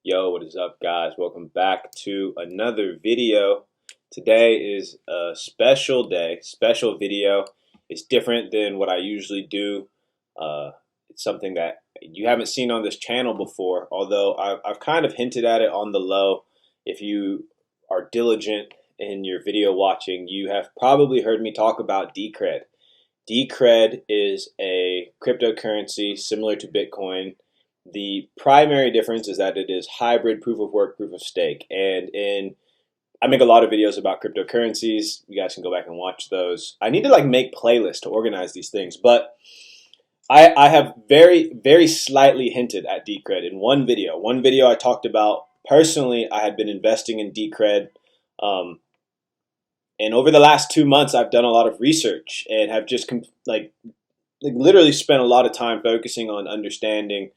Yo, what is up, guys? Welcome back to another video. Today is a special day, special video. It's different than what I usually do. It's something that you haven't seen on this channel before, although I've kind of hinted at it on the low. If you are diligent in your video watching, you have probably heard me talk about Decred. Decred is a cryptocurrency similar to Bitcoin. The primary difference is that it is hybrid proof of work, proof of stake. I make a lot of videos about cryptocurrencies. You guys can go back and watch those. I need to make playlists to organize these things, but I have very slightly hinted at Decred in one video. One video I talked about personally. I had been investing in Decred, and over the last 2 months, I've done a lot of research and have just literally spent a lot of time focusing on understanding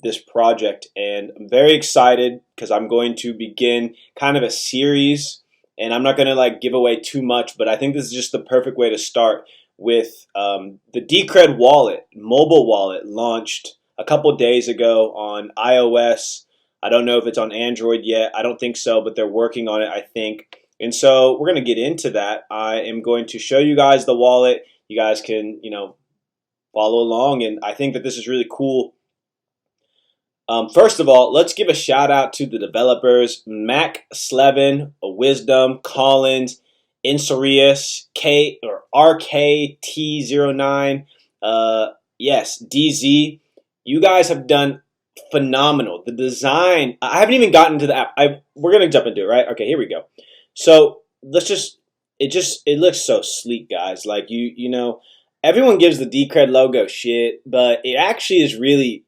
this project, and I'm very excited because I'm going to begin kind of a series, and I'm not going to give away too much, but I think this is just the perfect way to start with the Decred wallet, mobile wallet, launched a couple days ago on iOS. I don't know if it's on Android yet. I don't think so, but they're working on it, I think. And so we're going to get into that. I am going to show you guys the wallet. You guys can, follow along, and I think that this is really cool. First of all, let's give a shout out to the developers: Mac Slevin, Wisdom, Collins, Insorius, RKT09, yes, DZ. You guys have done phenomenal. The design, I haven't even gotten to the app. We're gonna jump into it, right? Okay, here we go. So it looks so sleek, guys. Everyone gives the Decred logo shit, but it actually is really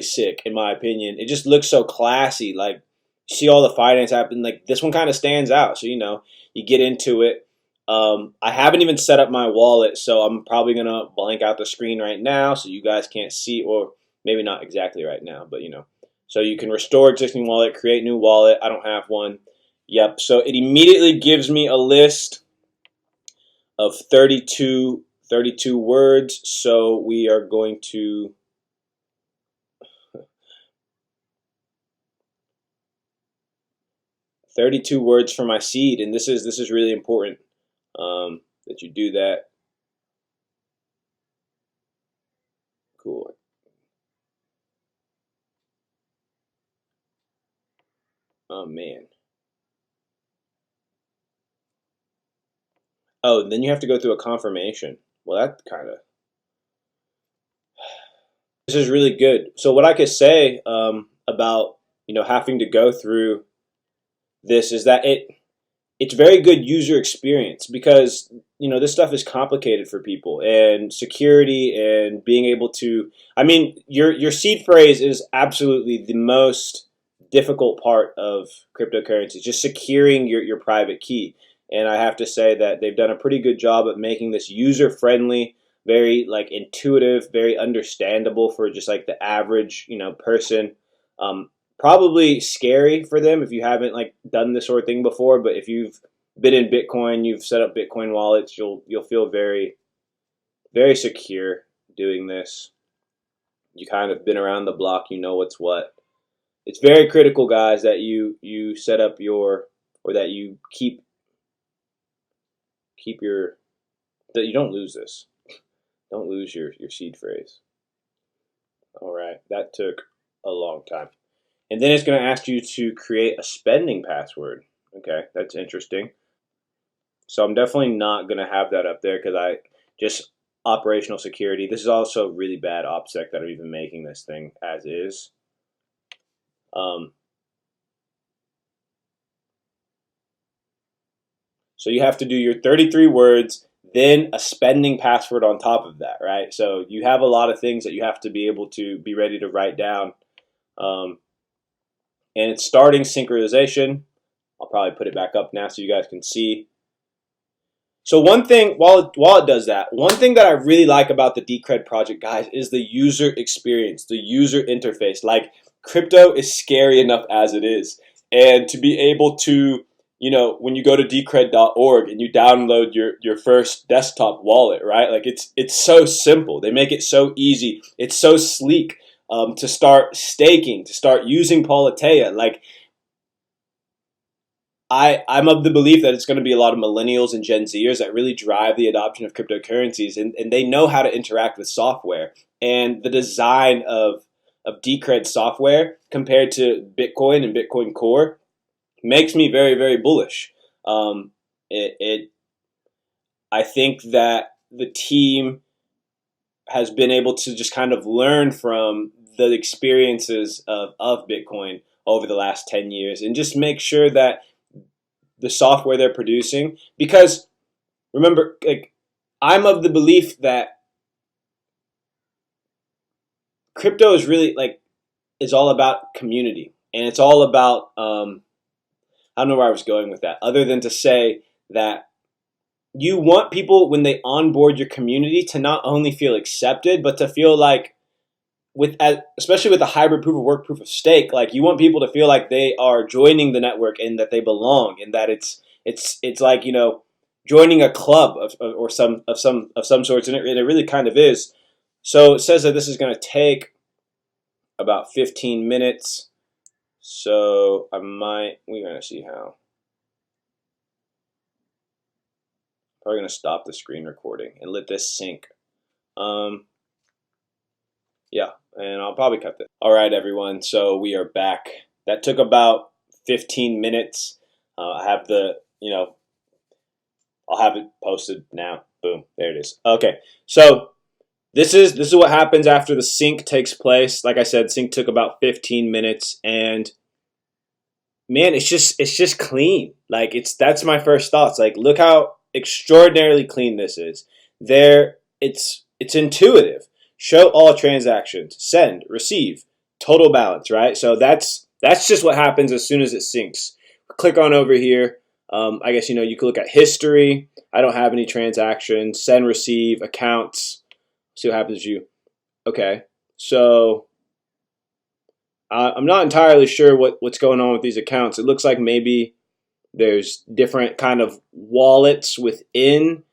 sick, in my opinion. It just looks so classy. You see all the finance happen. This one kind of stands out. So, you get into it. I haven't even set up my wallet, so I'm probably going to blank out the screen right now so you guys can't see, or maybe not exactly right now, but, So you can restore existing wallet, create new wallet. I don't have one. Yep. So it immediately gives me a list of 32 words, so we are going to 32 words for my seed, and this is really important that you do that. Cool. Oh man. Oh, then you have to go through a confirmation. Well, that kind of. This is really good. So what I could say about having to go through this is that it's very good user experience, because this stuff is complicated for people, and security and being able to. I mean, your seed phrase is absolutely the most difficult part of cryptocurrency, just securing your private key. And I have to say that they've done a pretty good job at making this user-friendly, very intuitive, very understandable for just the average person. Probably scary for them if you haven't done this sort of thing before. But if you've been in Bitcoin, you've set up Bitcoin wallets, you'll feel very secure doing this. You kind of been around the block, you know what's what. It's very critical, guys, that you set up that you keep that you don't lose this. Don't lose your seed phrase. All right, that took a long time. And then it's going to ask you to create a spending password. Okay, that's interesting. So I'm definitely not going to have that up there because just operational security. This is also really bad OPSEC that are even making this thing as is. So you have to do your 33 words, then a spending password on top of that, right? So you have a lot of things that you have to be able to be ready to write down. And it's starting synchronization. I'll probably put it back up now so you guys can see. So one thing, while it does that, one thing that I really like about the Decred project, guys, is the user experience, the user interface. Crypto is scary enough as it is. And to be able to, when you go to decred.org and you download your first desktop wallet, right? It's so simple. They make it so easy. It's so sleek. to start staking, to start using Politeia. Like I'm of the belief that it's going to be a lot of millennials and Gen Zers that really drive the adoption of cryptocurrencies, and they know how to interact with software. And the design of Decred software compared to Bitcoin and Bitcoin Core makes me very, very bullish. Um, it I think that the team has been able to just kind of learn from the experiences of Bitcoin over the last 10 years and just make sure that the software they're producing, because remember, like, I'm of the belief that crypto is really like is all about community, and it's all about I don't know where I was going with that other than to say that you want people when they onboard your community to not only feel accepted but to feel like especially with a hybrid proof of work, proof of stake, like you want people to feel like they are joining the network and that they belong, and that it's like, joining a club or some sorts, and it really kind of is. So it says that this is going to take about 15 minutes. So we're going to see how. Probably going to stop the screen recording and let this sync. Yeah, and I'll probably cut this. All right, everyone. So we are back. That took about 15 minutes. I have I'll have it posted now. Boom, there it is. Okay, so this is what happens after the sync takes place. Like I said, sync took about 15 minutes, and man, it's just clean. Like that's my first thoughts. Like, look how extraordinarily clean this is. It's intuitive. Show all transactions, send, receive, total balance, right? So that's just what happens as soon as it syncs. Click on over here. I guess you can look at history. I don't have any transactions. Send, receive, accounts. See what happens to you. Okay, so I'm not entirely sure what's going on with these accounts. It looks like maybe there's different kind of wallets within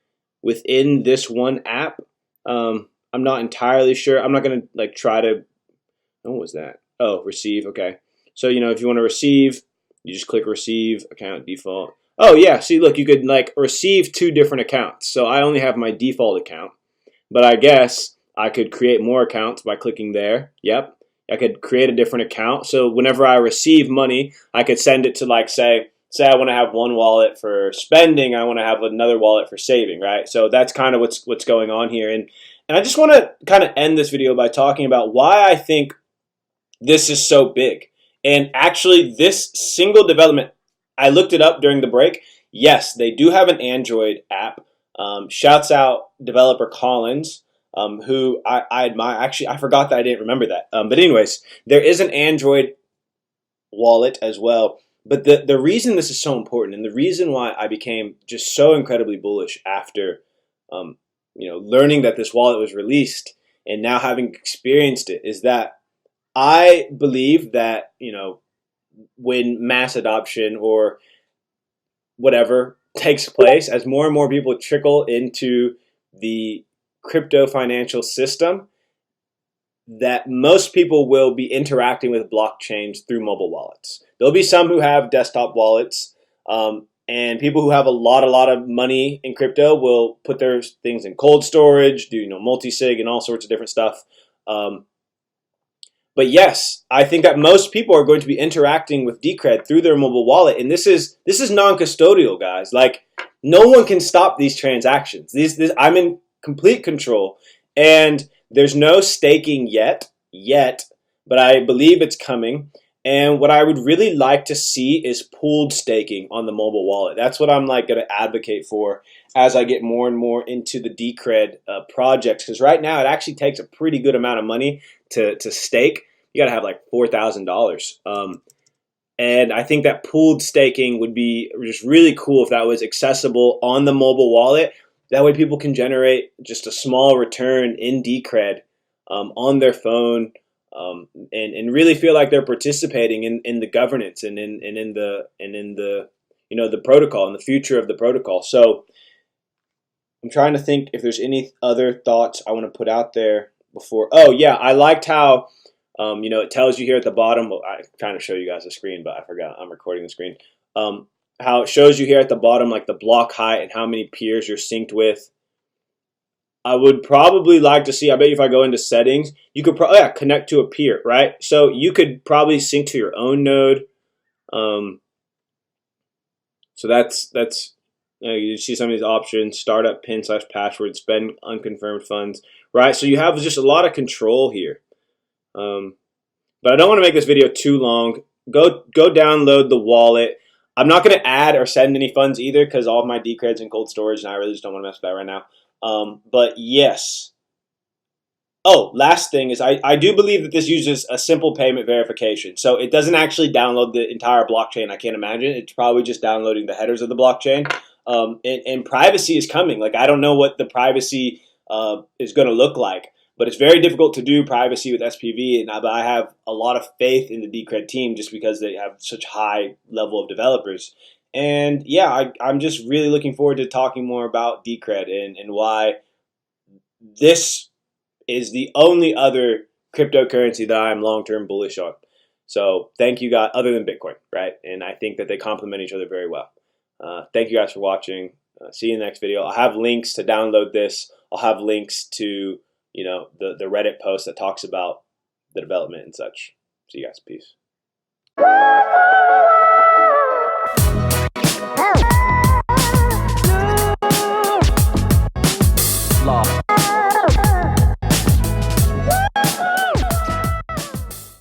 this one app. I'm not entirely sure. I'm not gonna try to. What was that? Oh, receive. Okay. So if you want to receive, you just click receive account default. Oh yeah. See, look, you could receive 2 different accounts. So I only have my default account, but I guess I could create more accounts by clicking there. Yep. I could create a different account. So whenever I receive money, I could send it to say I want to have one wallet for spending, I want to have another wallet for saving, right? So that's kind of what's going on here. And I just want to kind of end this video by talking about why I think this is so big. And actually, this single development, I looked it up during the break. Yes, they do have an Android app. Shouts out developer Collins, who I admire. Actually, I forgot that I didn't remember that. But anyways, there is an Android wallet as well. But the reason this is so important, and the reason why I became just so incredibly bullish after learning that this wallet was released and now having experienced it, is that I believe that when mass adoption or whatever takes place, as more and more people trickle into the crypto financial system, that most people will be interacting with blockchains through mobile wallets. There'll be some who have desktop wallets, and people who have a lot of money in crypto will put their things in cold storage, do multi-sig and all sorts of different stuff. But yes, I think that most people are going to be interacting with Decred through their mobile wallet, and this is non-custodial, guys. Like, no one can stop these transactions. I'm in complete control, and there's no staking yet, but I believe it's coming. And what I would really like to see is pooled staking on the mobile wallet. That's what I'm going to advocate for as I get more and more into the Decred projects. Because right now it actually takes a pretty good amount of money to stake. You got to have $4,000. And I think that pooled staking would be just really cool if that was accessible on the mobile wallet. That way people can generate just a small return in Decred on their phone, and really feel like they're participating in the governance and in the the protocol and the future of the protocol. So I'm trying to think if there's any other thoughts I want to put out there before. Oh yeah, I liked how It tells you here at the bottom. Well, I'm trying to show you guys the screen, but I forgot I'm recording the screen. How it shows you here at the bottom, like the block height and how many peers you're synced with. I would probably like to see, I bet you if I go into settings, you could probably connect to a peer, right? So you could probably sync to your own node. So that's you see some of these options: startup pin / password, spend unconfirmed funds, right? So you have just a lot of control here. But I don't want to make this video too long. Go download the wallet. I'm not going to add or send any funds either because all of my Decred's in cold storage, and I really just don't want to mess with that right now. But yes. Oh, last thing is I do believe that this uses a simple payment verification. So it doesn't actually download the entire blockchain, I can't imagine. It's probably just downloading the headers of the blockchain. And privacy is coming. Like, I don't know what the privacy is going to look like, but it's very difficult to do privacy with SPV. And I have a lot of faith in the Decred team just because they have such high level of developers. And yeah, I'm just really looking forward to talking more about Decred and why this is the only other cryptocurrency that I'm long-term bullish on. So thank you guys, other than Bitcoin, right? And I think that they complement each other very well. Thank you guys for watching. See you in the next video. I'll have links to download this. I'll have links to the Reddit post that talks about the development and such. See you guys. Peace.